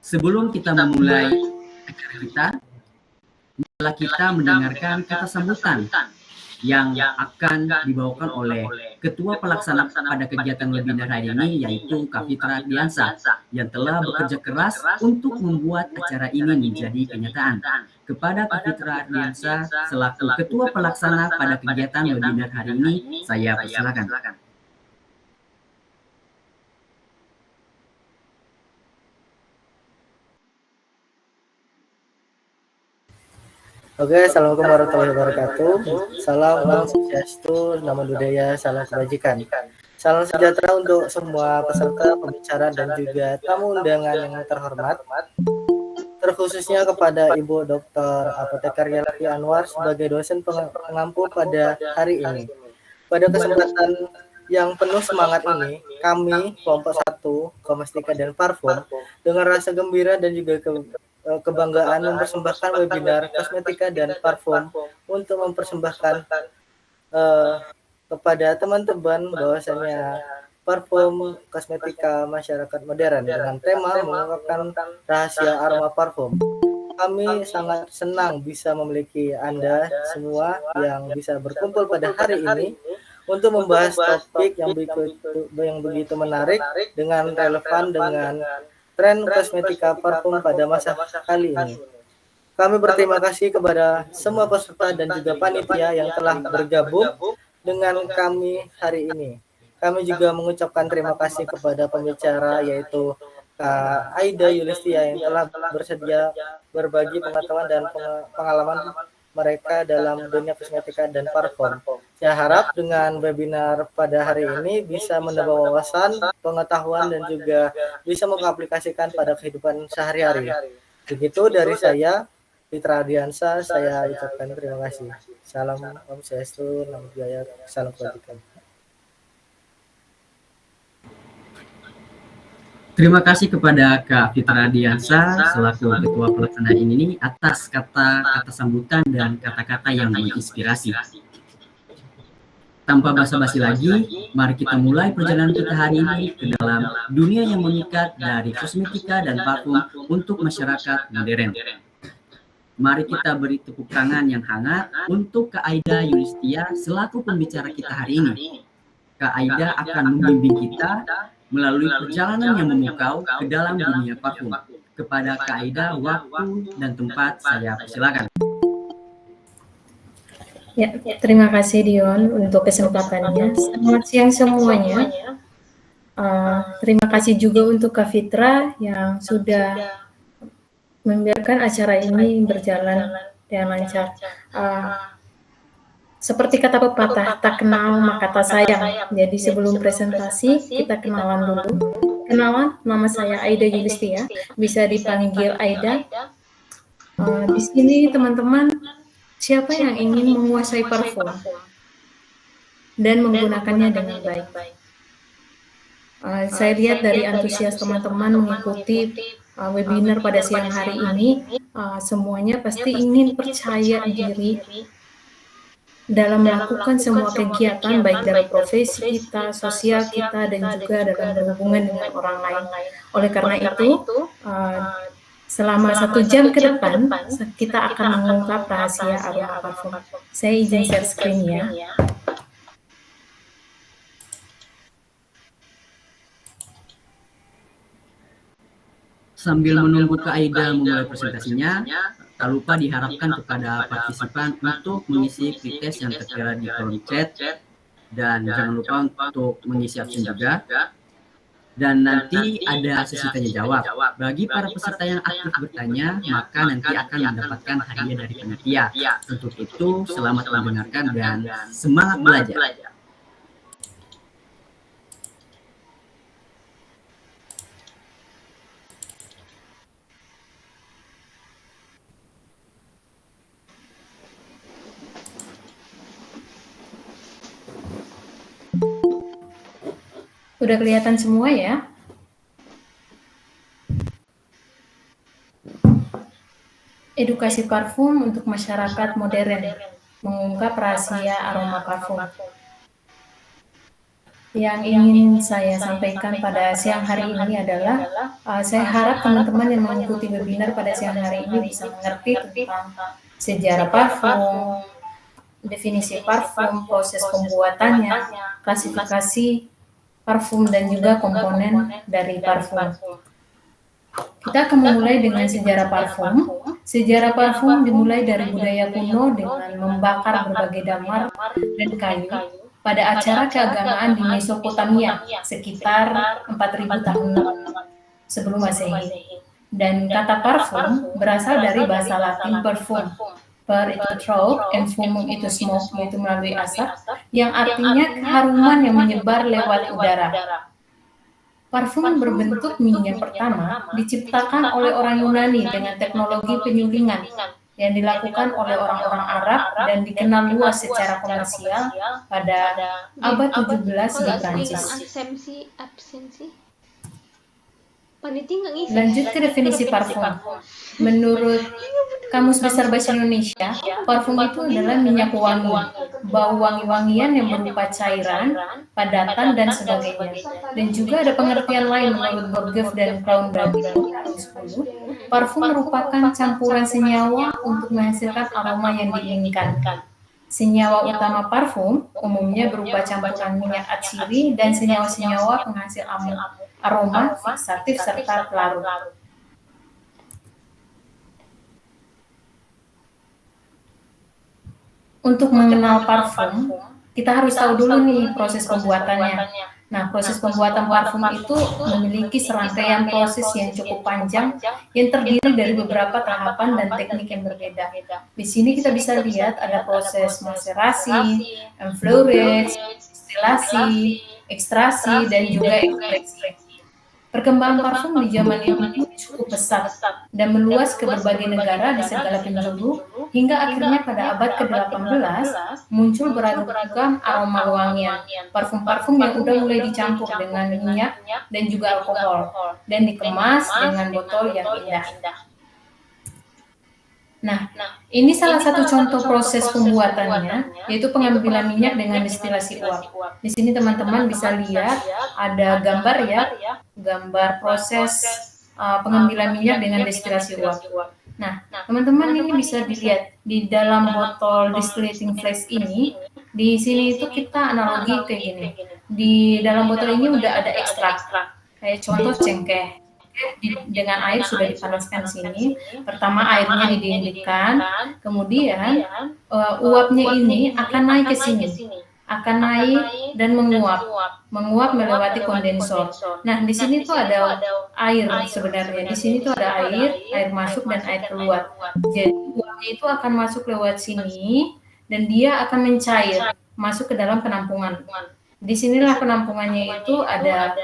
Sebelum kita memulai acara kita, marilah kita mendengarkan kata sambutan yang akan dibawakan oleh Ketua Pelaksana pada kegiatan webinar hari ini, yaitu Kak Fitra Ardiansa, yang telah bekerja keras untuk membuat acara ini menjadi kenyataan. Kepada Kak Fitra Ardiansa, selaku Ketua Pelaksana pada kegiatan webinar hari ini, saya persilakan. Oke, assalamualaikum warahmatullahi wabarakatuh. Salam Om Swastiastu, Namo Buddhaya, salam kebajikan. Salam sejahtera untuk semua peserta, pembicara, dan juga tamu undangan yang terhormat. Terkhususnya kepada Ibu Dr. Apoteker Yelvi Anwar sebagai dosen pengampu pada hari ini. Pada kesempatan yang penuh semangat ini, kami, kelompok 1, Komestika dan Parfum, dengan rasa gembira dan juga kebanggaan mempersembahkan webinar kosmetika dan parfum untuk mempersembahkan kepada teman-teman bahwasanya parfum kosmetika masyarakat modern dengan tema mengungkapkan rahasia aroma parfum. Kami sangat senang bisa memiliki Anda semua yang bisa berkumpul pada hari ini untuk membahas topik yang begitu menarik dengan relevan dengan tren kosmetika parfum pada masa kali ini. Kami berterima kasih kepada semua peserta dan juga panitia yang telah bergabung dengan kami hari ini. Kami juga mengucapkan terima kasih kepada pembicara yaitu Kak Aida Yulistia yang telah bersedia berbagi pengetahuan dan pengalaman mereka dalam dunia kosmetika dan parfum. Saya harap dengan webinar pada hari ini bisa menambah wawasan, pengetahuan, dan juga bisa mengaplikasikan pada kehidupan sehari-hari. Begitu dari saya, Fitra Ardiansa, saya ucapkan terima kasih. Salam Om Swastiastu, Namo Buddhaya, salam kebajikan. Terima kasih kepada Kak Fitra Ardiansa selaku Ketua Pelaksana ini atas kata-kata sambutan dan kata-kata yang menginspirasi. Tanpa basa-basi lagi, mari kita mulai perjalanan kita hari ini ke dalam dunia yang memikat dari kosmetika dan parfum untuk masyarakat modern. Mari kita beri tepuk tangan yang hangat untuk Kak Aida Yulistia selaku pembicara kita hari ini. Kak Aida akan membimbing kita melalui perjalanan yang memukau ke dalam dunia parfum. Kepada Kak Aida, waktu dan tempat saya persilakan. Ya, terima kasih Dion untuk kesempatannya. Selamat siang semuanya. Terima kasih juga untuk Kak Fitra yang sudah membiarkan acara ini berjalan dengan lancar. Seperti kata pepatah, tak kenal maka tak sayang. Jadi sebelum presentasi, kita kenalan dulu. Kenalan, nama saya Aida Yulistia, bisa dipanggil Aida. Di sini teman-teman, siapa yang ingin menguasai parfum dan menggunakannya dengan baik? Saya lihat dari antusias teman-teman mengikuti webinar pada siang hari ini, semuanya pasti ingin percaya diri dalam melakukan semua kegiatan baik dalam profesi kita, sosial kita, dan juga dalam berhubungan dengan orang lain. Oleh karena itu, selama 1 jam ke depan, kita akan mengungkap rahasia aroma parfum. Saya izin share screen ya. Sambil menunggu Kak Aida memulai presentasinya, tak lupa diharapkan kepada partisipan untuk mengisi pretest yang tertera di kolom chat, dan jangan lupa untuk mengisi absen juga. Dan nanti ada sesi tanya jawab. Bagi para peserta yang aktif bertanya, maka nanti akan mendapatkan hadiah dari panitia. Untuk itu, selamat mendengarkan dan semangat belajar. Udah kelihatan semua ya? Edukasi parfum untuk masyarakat modern, mengungkap rahasia aroma parfum. Yang ingin saya sampaikan pada siang hari ini adalah saya harap teman-teman yang mengikuti webinar pada siang hari ini bisa mengerti tentang sejarah parfum, definisi parfum, proses pembuatannya, klasifikasi parfum, dan juga komponen dari parfum. Kita akan memulai dengan sejarah parfum. Sejarah parfum dimulai dari budaya kuno dengan membakar berbagai damar dan kayu pada acara keagamaan di Mesopotamia sekitar 4.000 tahun sebelum Masehi. Dan kata parfum berasal dari bahasa Latin perfum. Per itu throat, and fumum itu smoke, yaitu melalui asap, yang artinya keharuman yang menyebar lewat udara. Parfum berbentuk minyak pertama diciptakan oleh orang Yunani dengan teknologi penyulingan yang dilakukan oleh orang-orang Arab dan dikenal luas secara komersial pada abad 17 di Prancis. Lanjut ke definisi parfum. Menurut Kamus Besar Bahasa Indonesia, parfum itu adalah minyak wangi, bau wangi-wangian yang berupa cairan, padatan, dan sebagainya. Dan juga ada pengertian lain menurut Burgess dan Crown-Brady tahun 10. Parfum merupakan campuran senyawa untuk menghasilkan aroma yang diinginkan. Senyawa utama parfum umumnya berupa campuran minyak atsiri dan senyawa-senyawa penghasil aroma, fiksatif, serta pelarut. Untuk mengenal parfum, kita harus tahu dulu nih proses pembuatannya. Nah, proses pembuatan parfum itu memiliki serangkaian proses yang cukup panjang yang terdiri dari beberapa tahapan dan teknik yang berbeda. Di sini kita bisa lihat ada proses maserasi, enfleurage, destilasi, ekstraksi, dan juga ekspresi. Perkembangan parfum di zaman ini cukup pesat dan meluas ke berbagai negara di segala penjuru, hingga akhirnya pada abad ke-18 muncul beragam aroma wangian, parfum-parfum yang udah mulai dicampur dengan minyak dan juga alkohol, dan dikemas dengan botol yang indah. Nah, ini salah satu contoh proses pembuatannya, yaitu pengambilan minyak dengan destilasi uap. Di sini teman-teman bisa lihat ada gambar ya, gambar proses pengambilan minyak dengan destilasi uap. Nah, teman-teman ini bisa dilihat di dalam botol distillating flask ini. Di sini itu kita analogi kayak gini. Di dalam botol ini udah ada ekstrak, kayak contoh cengkeh. Dengan air sudah dipanaskan sini. Pertama airnya didinginkan, kemudian uapnya ini akan naik ke sini, akan naik dan menguap melewati kondensor. Nah, di sini tuh ada air sebenarnya. Di sini tuh ada air masuk dan air keluar. Jadi uapnya itu akan masuk lewat sini dan dia akan mencair masuk ke dalam penampungan. Disinilah penampungannya itu ada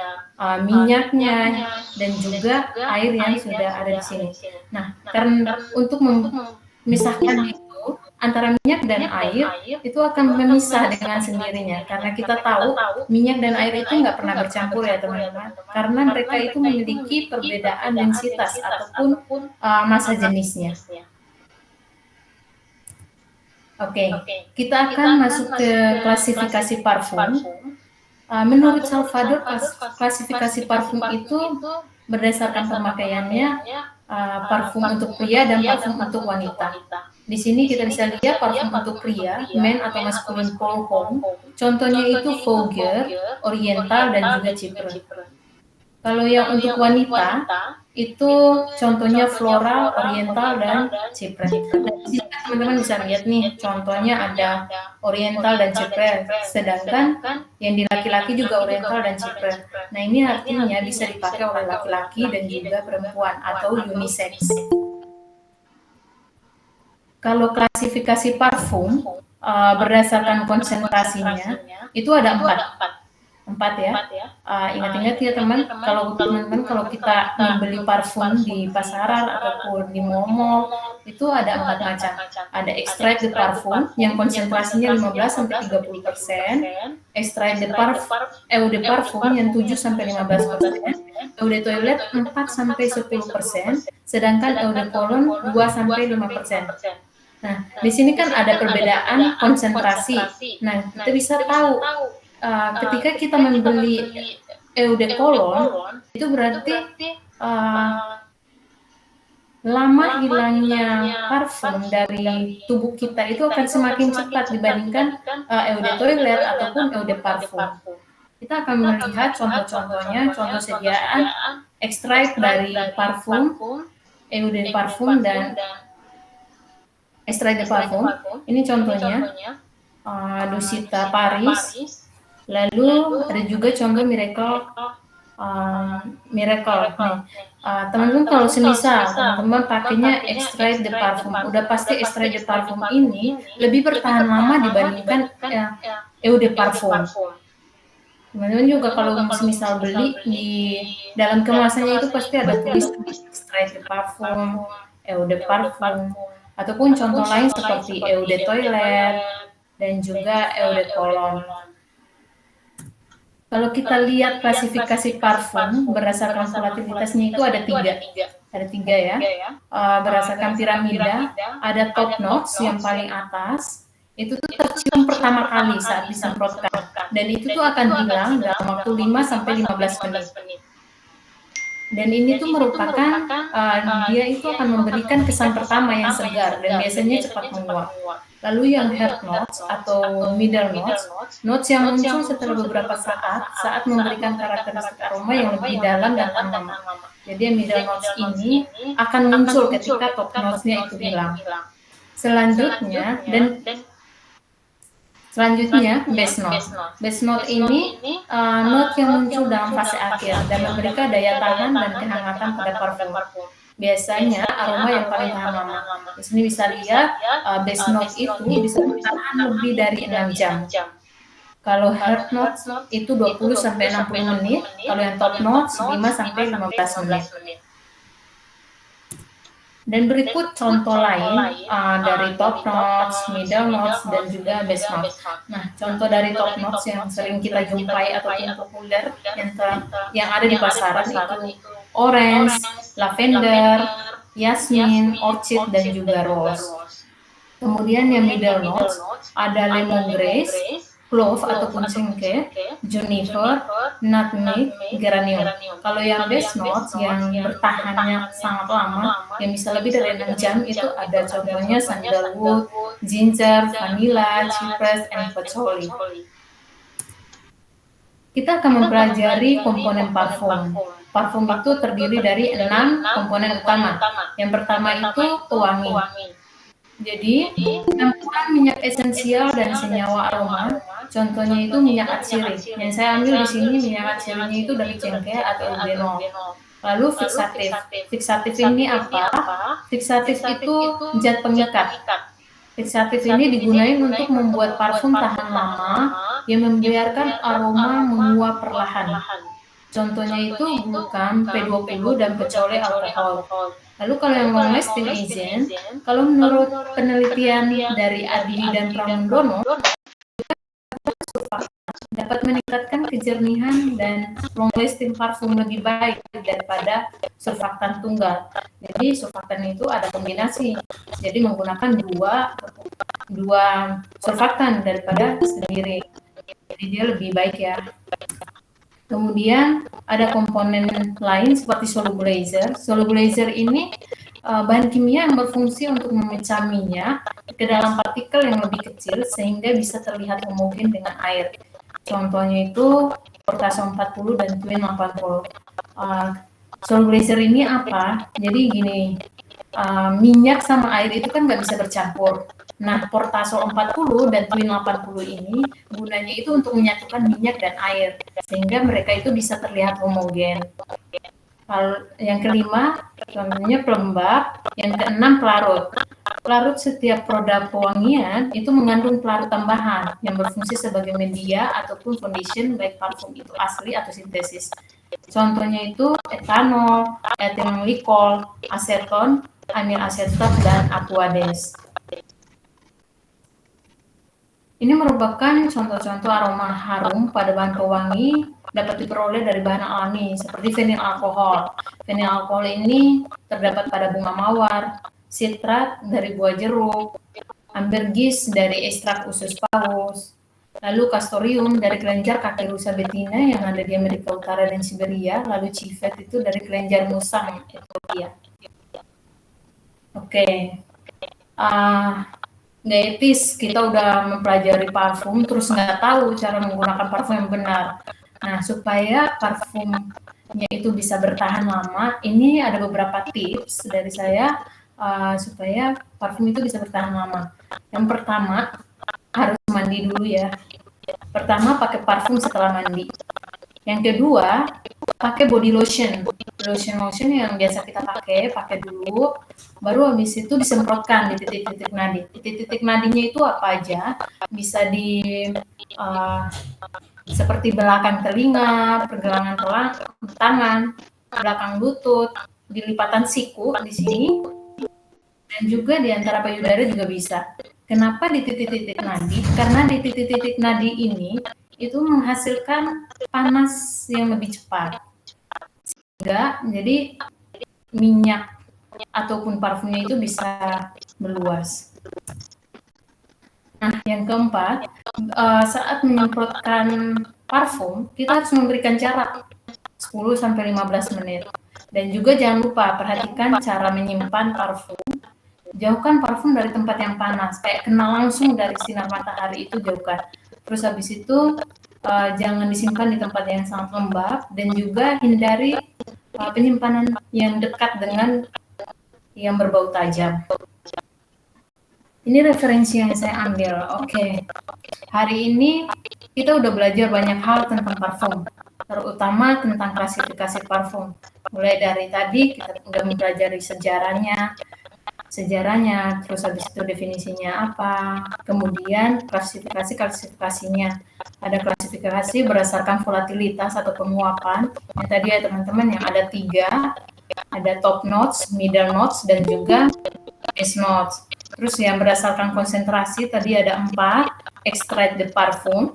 minyaknya dan juga air yang sudah ada di sini. Nah, karena untuk memisahkan itu antara minyak dan air itu akan memisah dengan sendirinya, karena kita tahu minyak dan air itu nggak pernah bercampur ya teman-teman, karena mereka itu memiliki perbedaan densitas ataupun massa jenisnya. Oke, kita akan masuk ke klasifikasi parfum. Menurut Salvador, klasifikasi parfum itu berdasarkan pemakaiannya, parfum untuk pria dan parfum untuk wanita. Di sini kita bisa lihat parfum untuk pria, men atau masculine parfum. Contohnya itu Vogue, Oriental, dan juga Chypre. Kalau yang untuk wanita, itu contohnya Floral, Oriental, dan Chypre. Nah, di sini teman-teman bisa lihat nih, contohnya ada Oriental dan Chypre, sedangkan yang di laki-laki juga Oriental dan Chypre. Nah, ini artinya bisa dipakai oleh laki-laki dan juga perempuan atau unisex. Kalau klasifikasi parfum berdasarkan konsentrasinya, itu ada empat ya. Ingat-ingat ya teman, kalau kita membeli parfum di pasaran ataupun di mall, itu ada 4 macam. Ada extrait de parfum yang konsentrasinya 15-30%, extrait de eau de parfum yang 7-15%, eau de toilette 4-10%, sedangkan eau de cologne 2-5%. Nah, di sini kan ada perbedaan konsentrasi. Nah, kita bisa tahu ketika kita membeli eau de cologne, itu berarti lama hilangnya parfum dari tubuh kita itu akan semakin cepat dibandingkan eau de toilette ataupun eau de parfum. Kita akan melihat contoh-contohnya, contoh sediaan ekstrak dari parfum, eau de parfum dan ekstrak de parfum. Ini contohnya Dusita Paris. Lalu ada juga contoh Miracle. Teman-teman kalau semisal teman-teman pakainya extrait de parfum, udah pasti extrait de parfum ini lebih bertahan lama dibandingkan eau de parfum. Teman-teman juga kalau semisal beli di dalam kemasannya itu pasti ada tulis extrait de parfum, eau de parfum, ataupun contoh lain seperti eau de toilette dan juga eau de cologne. Kalau kita lihat klasifikasi parfum berdasarkan volatilitasnya itu ada tiga ya. Berdasarkan piramida, ada top notes yang paling atas, itu tuh tercium pertama kali saat disemprotkan, dan itu tuh akan hilang dalam waktu 5-15 menit. Dan ini tuh merupakan dia itu akan memberikan kesan pertama yang segar dan biasanya cepat menguap. Lalu yang head notes atau middle notes yang muncul setelah beberapa saat memberikan karakteristik aroma yang lebih dalam dan lama. Jadi middle notes ini akan muncul ketika top notes-nya itu hilang. Selanjutnya base note. Base note ini note yang muncul dalam fase akhir dan memberikan daya tahan dan kehangatan pada parfum. Biasanya aroma yang paling tahan lama. Di sini bisa lihat base note itu bisa bertahan lebih dari 6 jam. Kalau head notes itu 20-60 menit, kalau yang top notes 5-15 menit. Dan berikut contoh lain dari top notes, middle notes, dan juga base notes. Nah, contoh dari top notes yang sering kita jumpai ataupun populer yang ada di pasaran itu orange, lavender, yasmin, orchid, dan juga rose. Kemudian yang middle notes ada lemongrass, clove ataupun cengkeh, juniper, nutmeg, geranium. Kalau yang base notes yang bertahannya sangat lama, yang bisa lebih dari 6 jam, itu ada contohnya sandalwood, ginger, vanilla, cypress, and patchouli. Kita akan mempelajari komponen parfum. Parfum itu terdiri dari 6 komponen utama. Yang pertama itu pewangi. Jadi, campuran minyak esensial dan senyawa aroma, contohnya itu minyak atsiri. Yang saya ambil di sini minyak atsirinya itu dari cengkeh atau eugenol. Lalu fiksatif. Fiksatif ini apa? Fiksatif itu zat pengikat. Fiksatif ini digunakan untuk membuat parfum tahan lama yang membiarkan aroma menguap perlahan. Contohnya itu glucan, P20, dan pecolé alkohol. Lalu kalau yang long lasting agent, kalau menurut penelitian dari Adli dan Pramundono, dapat meningkatkan kejernihan dan long lasting parfum lebih baik daripada surfaktan tunggal. Jadi surfaktan itu ada kombinasi, jadi menggunakan dua surfaktan daripada sendiri. Jadi dia lebih baik ya. Kemudian ada komponen lain seperti solubilizer. Solubilizer ini bahan kimia yang berfungsi untuk memecah minyak ke dalam partikel yang lebih kecil sehingga bisa terlihat homogen dengan air. Contohnya itu Portaso 40 dan Twin 80. Solubilizer ini apa? Jadi gini, minyak sama air itu kan nggak bisa bercampur. Nah, Portaso 40 dan Twin 80 ini gunanya itu untuk menyatukan minyak dan air, sehingga mereka itu bisa terlihat homogen. Yang kelima, contohnya pelembab. Yang keenam, pelarut. Pelarut setiap produk pewangian itu mengandung pelarut tambahan yang berfungsi sebagai media ataupun foundation baik parfum itu asli atau sintesis. Contohnya itu etanol, ethylene glycol, aseton, amil asetat, dan aquades. Ini merupakan contoh-contoh aroma harum pada bahan pewangi dapat diperoleh dari bahan alami seperti vinyl alkohol. Vinyl alkohol ini terdapat pada bunga mawar, sitrat dari buah jeruk, ambergris dari ekstrak usus paus, lalu Castorium dari kelenjar kaki rusa betina yang ada di Amerika Utara dan Siberia, lalu civet itu dari kelenjar musang Ethiopia. Oke, nggak etis kita udah mempelajari parfum terus nggak tahu cara menggunakan parfum yang benar. Nah, supaya parfumnya itu bisa bertahan lama, ini ada beberapa tips dari saya supaya parfum itu bisa bertahan lama. Yang pertama, harus mandi dulu ya. Pertama, pakai parfum setelah mandi. Yang kedua, pakai body lotion. Lotion yang biasa kita pakai dulu, baru habis itu disemprotkan di titik-titik nadi. Titik-titik nadinya itu apa aja? Bisa di seperti belakang telinga, pergelangan tangan, belakang lutut, di lipatan siku di sini, dan juga di antara payudara juga bisa. Kenapa di titik-titik nadi? Karena di titik-titik nadi ini itu menghasilkan panas yang lebih cepat. Sehingga jadi minyak ataupun parfumnya itu bisa meluas. Nah, yang keempat, saat menyemprotkan parfum, kita harus memberikan jarak 10-15 menit. Dan juga jangan lupa perhatikan cara menyimpan parfum. Jauhkan parfum dari tempat yang panas, kayak kena langsung dari sinar matahari itu jauhkan. Terus habis itu jangan disimpan di tempat yang sangat lembab, dan juga hindari penyimpanan yang dekat dengan yang berbau tajam. Ini referensi yang saya ambil. Oke. Hari ini kita udah belajar banyak hal tentang parfum, terutama tentang klasifikasi parfum. Mulai dari tadi kita udah mempelajari sejarahnya, terus habis itu definisinya apa, kemudian klasifikasinya. Ada klasifikasi berdasarkan volatilitas atau penguapan, yang tadi ya teman-teman yang ada 3, ada top notes, middle notes, dan juga base notes. Terus yang berdasarkan konsentrasi tadi ada 4, extrait de parfum,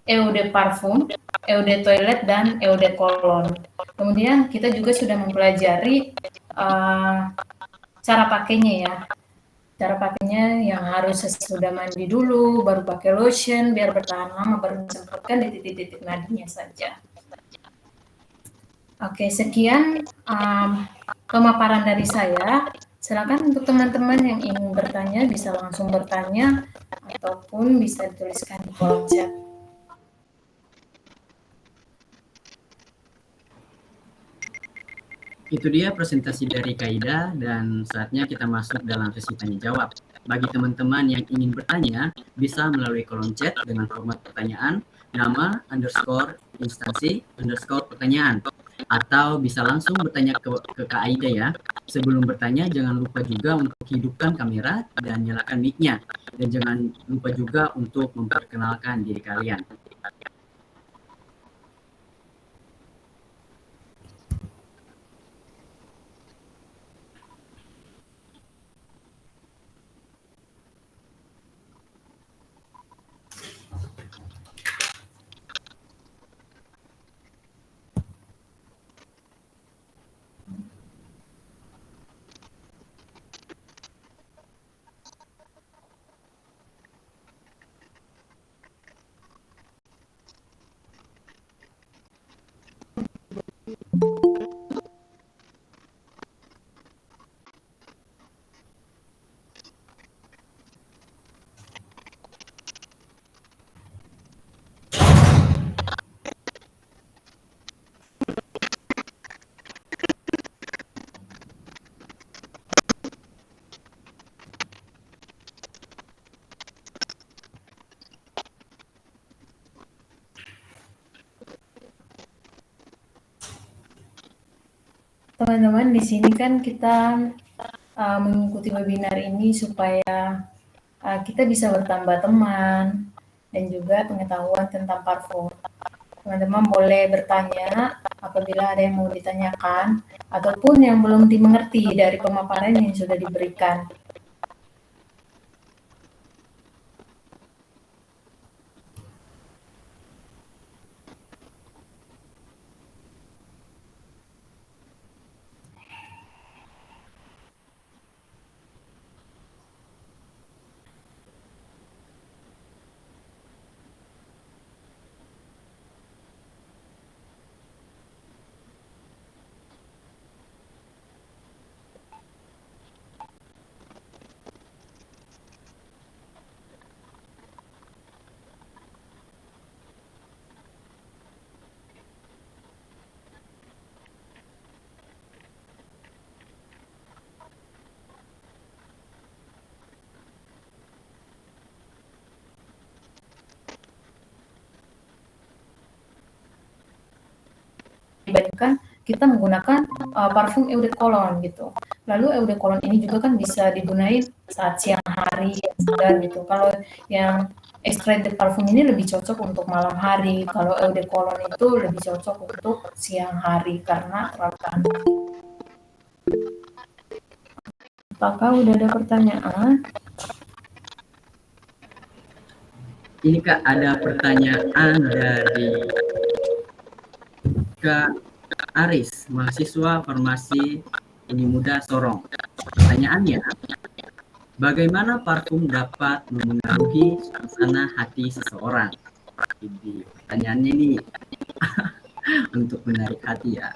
eau de parfum, eau de toilette, dan eau de cologne. Kemudian kita juga sudah mempelajari cara pakainya ya. Cara pakainya yang harus sesudah mandi dulu, baru pakai lotion biar bertahan lama, baru disemprotkan di titik-titik nadinya saja. Oke, sekian pemaparan dari saya. Silakan untuk teman-teman yang ingin bertanya bisa langsung bertanya ataupun bisa dituliskan di kolom chat. Itu dia presentasi dari Kaida, dan saatnya kita masuk dalam sesi tanya jawab. Bagi teman-teman yang ingin bertanya, bisa melalui kolom chat dengan format pertanyaan, nama, instansi, pertanyaan. Atau bisa langsung bertanya ke Kak Aida ya. Sebelum bertanya, jangan lupa juga untuk hidupkan kamera dan nyalakan mic-nya. Dan jangan lupa juga untuk memperkenalkan diri kalian. Teman-teman, di sini kan kita mengikuti webinar ini supaya kita bisa bertambah teman dan juga pengetahuan tentang parfum. Teman-teman boleh bertanya apabila ada yang mau ditanyakan ataupun yang belum dimengerti dari pemaparan yang sudah diberikan. kita menggunakan parfum eau de cologne gitu. Lalu eau de cologne ini juga kan bisa digunain saat siang hari segar gitu. Kalau yang extrait de parfum ini lebih cocok untuk malam hari. Kalau eau de cologne itu lebih cocok untuk siang hari karena terlalu panas. Apakah udah ada pertanyaan? Ini Kak, ada pertanyaan dari Kak Aris, mahasiswa farmasi Uni Muda Sorong. Pertanyaannya, bagaimana parfum dapat memengaruhi suasana hati seseorang? Jadi pertanyaannya ini untuk menarik hati ya.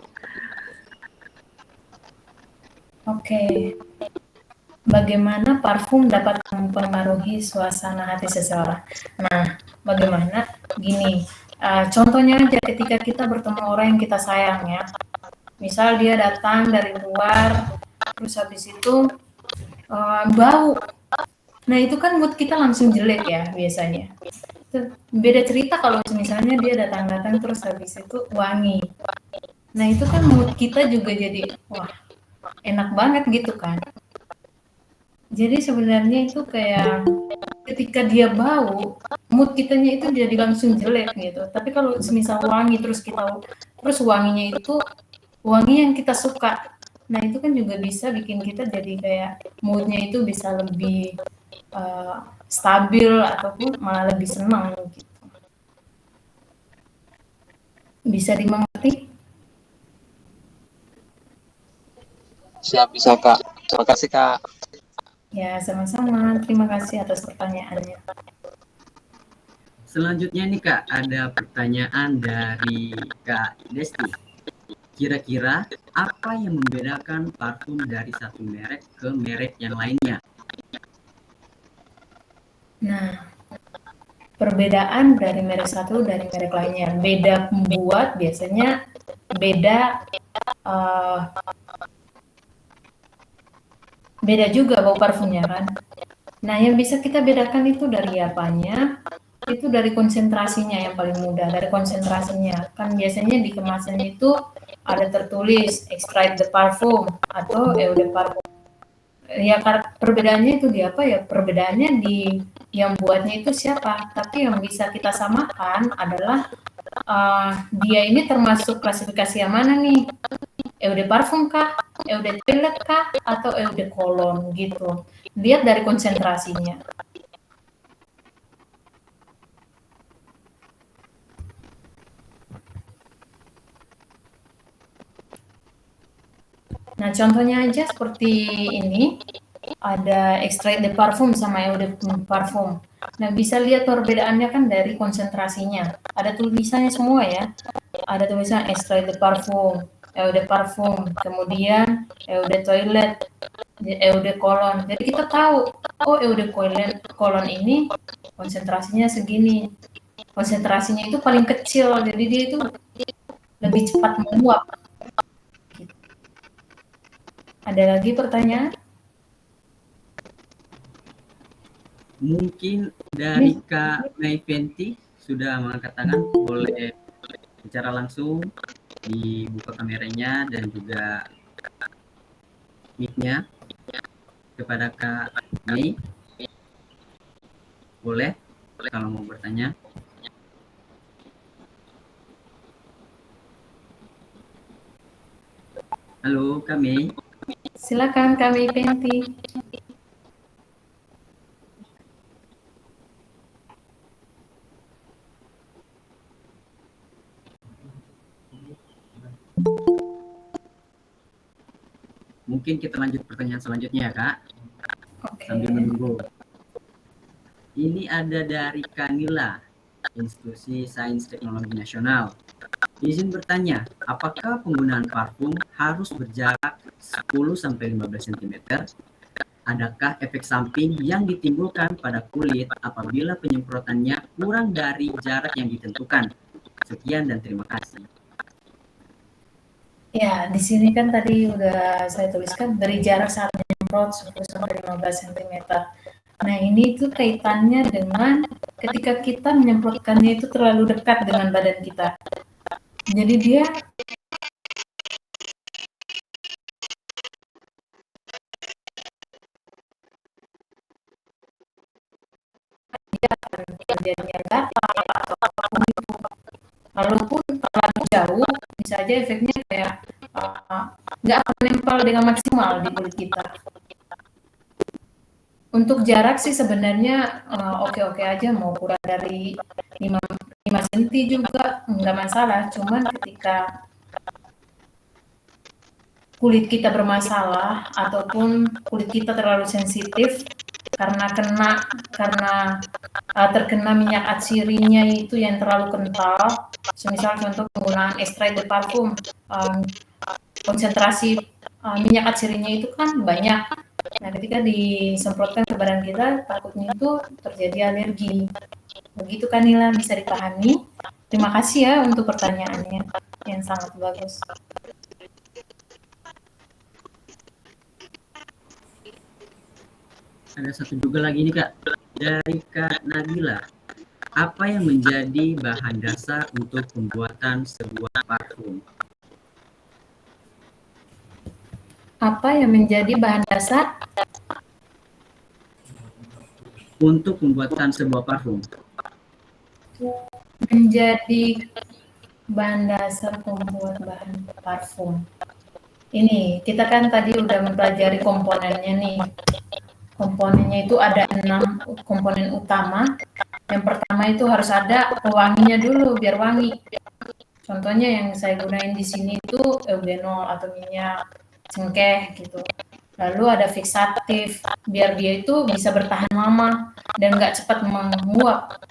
Oke. Bagaimana parfum dapat mempengaruhi suasana hati seseorang? Nah, bagaimana? Gini, contohnya aja ketika kita bertemu orang yang kita sayang ya. Misal dia datang dari luar, terus habis itu bau. Nah, itu kan mood kita langsung jelek ya biasanya. Beda cerita kalau misalnya dia datang-datang terus habis itu wangi. Nah, itu kan mood kita juga jadi, wah, enak banget gitu kan. Jadi sebenarnya itu kayak ketika dia bau, mood kitanya itu jadi langsung jelek gitu. Tapi kalau semisal wangi terus wanginya itu wangi yang kita suka. Nah, itu kan juga bisa bikin kita jadi kayak moodnya itu bisa lebih stabil ataupun malah lebih senang gitu. Bisa dimengerti? Siap, bisa Kak. Terima kasih Kak. Ya, sama-sama. Terima kasih atas pertanyaannya. Selanjutnya nih Kak, ada pertanyaan dari Kak Desti. Kira-kira apa yang membedakan parfum dari satu merek ke merek yang lainnya? Nah, perbedaan dari merek satu dari merek lainnya. Beda pembuat biasanya beda juga bau parfumnya kan. Nah, yang bisa kita bedakan itu dari apanya? Itu dari konsentrasinya yang paling mudah, dari konsentrasinya. Kan biasanya di kemasan itu ada tertulis extrait de parfum atau eau de parfum. Ya, perbedaannya itu di apa ya? Perbedaannya di yang buatnya itu siapa. Tapi yang bisa kita samakan adalah dia ini termasuk klasifikasi yang mana nih? Eau de parfum kah? Eau de toilette kah? Atau eau de cologne gitu. Lihat dari konsentrasinya. Nah, contohnya aja seperti ini, ada extrait de parfum sama eau de parfum. Nah, bisa lihat perbedaannya kan dari konsentrasinya. Ada tulisannya semua ya. Ada tulisan extrait de parfum, eau de parfum, kemudian eau de toilette, eau de cologne. Jadi kita tahu, oh eau de cologne ini konsentrasinya segini. Konsentrasinya itu paling kecil, jadi dia itu lebih cepat menguap. Ada lagi pertanyaan? Mungkin dari Kak Naifenti sudah mengangkat tangan, boleh bicara langsung, dibuka kameranya dan juga mic-nya kepada Kak Mei. Boleh kalau mau bertanya. Halo Kak Mei. Silakan kami Penti. Mungkin kita lanjut pertanyaan selanjutnya ya Kak. Oke. Sambil menunggu. Ini ada dari Kanila, Institusi Sains Teknologi Nasional. Izin bertanya, apakah penggunaan parfum harus berjarak 10-15 cm? Adakah efek samping yang ditimbulkan pada kulit apabila penyemprotannya kurang dari jarak yang ditentukan? Sekian dan terima kasih. Ya, di sini kan tadi udah saya tuliskan dari jarak saat menyemprot 10-15 cm. Nah, ini tuh kaitannya dengan ketika kita menyemprotkannya itu terlalu dekat dengan badan kita. Jadi dia Jadi efeknya kayak nggak akan nempel dengan maksimal di kulit kita. Untuk jarak sih sebenarnya oke-oke aja, mau kurang dari 5 cm juga nggak masalah. Cuman ketika kulit kita bermasalah ataupun kulit kita terlalu sensitif karena terkena minyak atsirinya itu yang terlalu kental, semisal contoh penggunaan extrait de parfum, konsentrasi minyak atsirinya itu kan banyak. Nah, ketika disemprotkan ke badan kita, takutnya itu terjadi alergi. Begitu kan, Nila, bisa dipahami? Terima kasih ya untuk pertanyaannya yang sangat bagus. Ada satu juga lagi nih Kak, dari Kak Nabila. Apa yang menjadi bahan dasar untuk pembuatan sebuah parfum? Apa yang menjadi bahan dasar untuk pembuatan sebuah parfum? Menjadi bahan dasar pembuat bahan parfum. Ini, kita kan tadi udah mempelajari komponennya nih. Komponennya itu ada 6 komponen utama. Yang pertama itu harus ada pewanginya dulu, biar wangi. Contohnya yang saya gunain di sini itu eugenol atau minyak cengkeh gitu. Lalu ada fixatif, biar dia itu bisa bertahan lama dan nggak cepat menguap.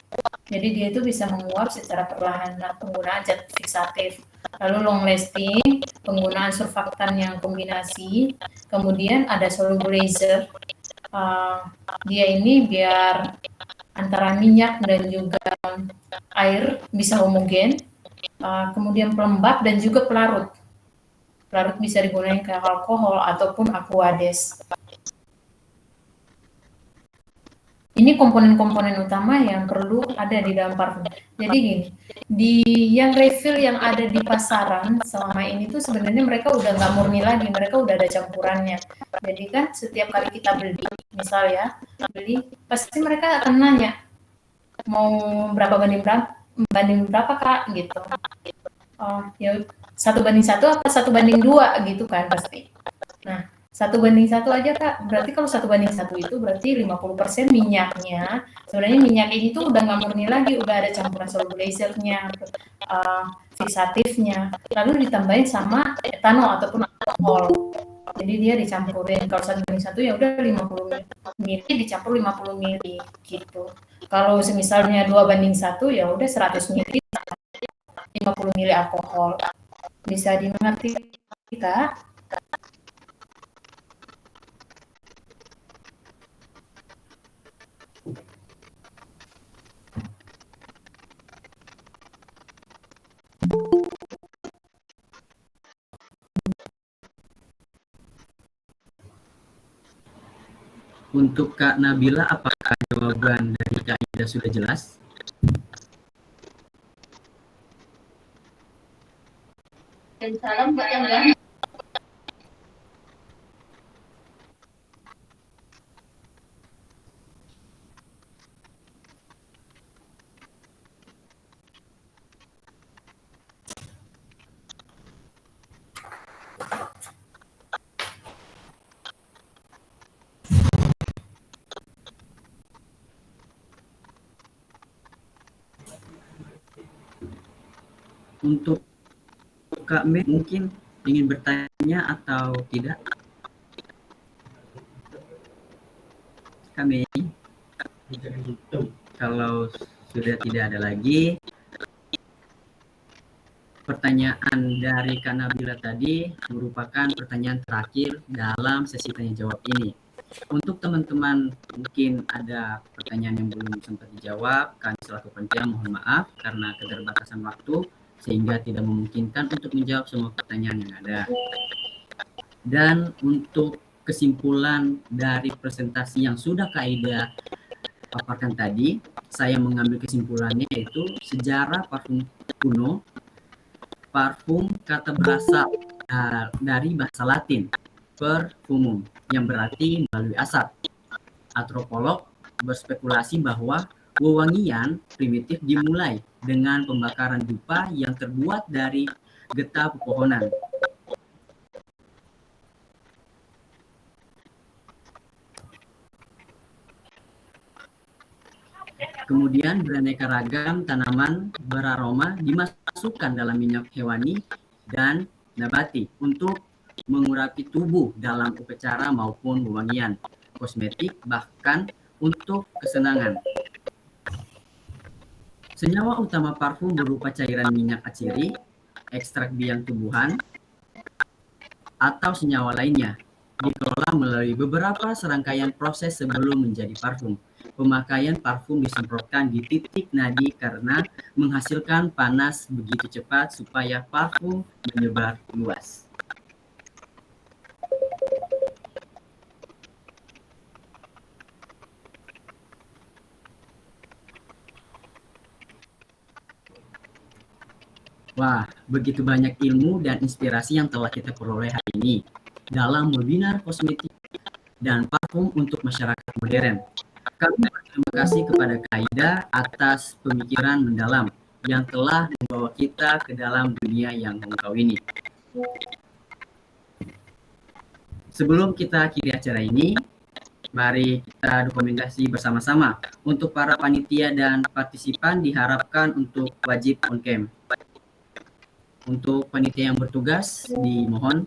Jadi dia itu bisa menguap secara perlahan. Nah, penggunaan zat fixatif. Lalu long lasting, penggunaan surfaktan yang kombinasi. Kemudian ada solubilizer. Dia ini biar antara minyak dan juga air bisa homogen. Kemudian pelembab dan juga pelarut. Pelarut bisa digunakan kayak alkohol ataupun aquades. Ini komponen-komponen utama yang perlu ada di dalam parfum. Jadi gini, di yang refill yang ada di pasaran selama ini tuh sebenarnya mereka udah nggak murni lagi, mereka udah ada campurannya. Jadi kan setiap kali kita beli, misal ya, pasti mereka akan nanya, mau berapa banding berapa Kak, gitu. Ya 1:1 apa 1:2 gitu kan pasti. Nah, 1:1 aja Kak, berarti kalau 1:1 itu berarti 50% minyaknya. Sebenarnya minyak ini tuh udah nggak murni lagi, udah ada campuran solubilizernya, fixatifnya, lalu ditambahin sama etanol ataupun alkohol. Jadi dia dicampurin, kalau 1:1 ya udah 50 ml dicampur 50 ml gitu. Kalau misalnya 2:1 ya udah 100 ml 50 ml alkohol. Bisa dimengerti Kak? Untuk Kak Nabila, apakah jawaban dari Kak Ida sudah jelas? Salam buat yang lain. Untuk Kak Mei mungkin ingin bertanya atau tidak? Kak Mei, kalau sudah tidak ada lagi, pertanyaan dari Kak Nabila tadi merupakan pertanyaan terakhir dalam sesi tanya jawab ini. Untuk teman-teman mungkin ada pertanyaan yang belum sempat dijawab, kami selaku panitia mohon maaf karena keterbatasan waktu sehingga tidak memungkinkan untuk menjawab semua pertanyaan yang ada. Dan untuk kesimpulan dari presentasi yang sudah Kak Ida paparkan tadi, saya mengambil kesimpulannya yaitu sejarah parfum kuno. Parfum kata berasal dari bahasa Latin perfumum yang berarti melalui asap. Antropolog berspekulasi bahwa wewangian primitif dimulai dengan pembakaran dupa yang terbuat dari getah pepohonan. Kemudian beraneka ragam tanaman beraroma dimasukkan dalam minyak hewani dan nabati untuk mengurapi tubuh dalam upacara maupun wewangian, kosmetik, bahkan untuk kesenangan. Senyawa utama parfum berupa cairan minyak aciri, ekstrak biang tumbuhan, atau senyawa lainnya dikelola melalui beberapa serangkaian proses sebelum menjadi parfum. Pemakaian parfum disemprotkan di titik nadi karena menghasilkan panas begitu cepat supaya parfum menyebar luas. Wah, begitu banyak ilmu dan inspirasi yang telah kita peroleh hari ini dalam webinar kosmetik dan parfum untuk masyarakat modern. Kami berterima kasih kepada Kaida atas pemikiran mendalam yang telah membawa kita ke dalam dunia yang memukau ini. Sebelum kita akhiri acara ini, mari kita dokumentasi bersama-sama. Untuk para panitia dan partisipan diharapkan untuk wajib on cam. Untuk panitia yang bertugas, dimohon